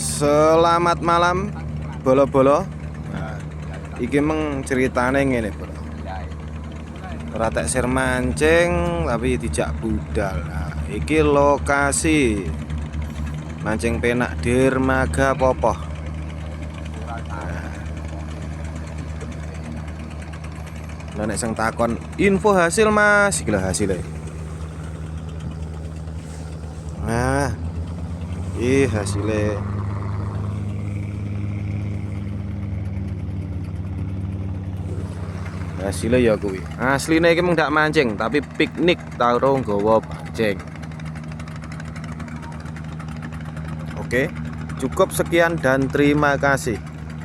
Selamat malam bolo-bolo. Nah, iki meng ceritane ngene, Bro. Ora tek sir mancing tapi dijak budal. Nah, iki lokasi mancing penak dermaga Popoh. Nah, nek sing takon info hasil, Mas, iki lho hasilnya. Nah, hasilnya. Hasilnya ya kuwi. Asline iki mung dak mancing, tapi piknik karo nggawa pancing. Oke, cukup sekian dan terima kasih.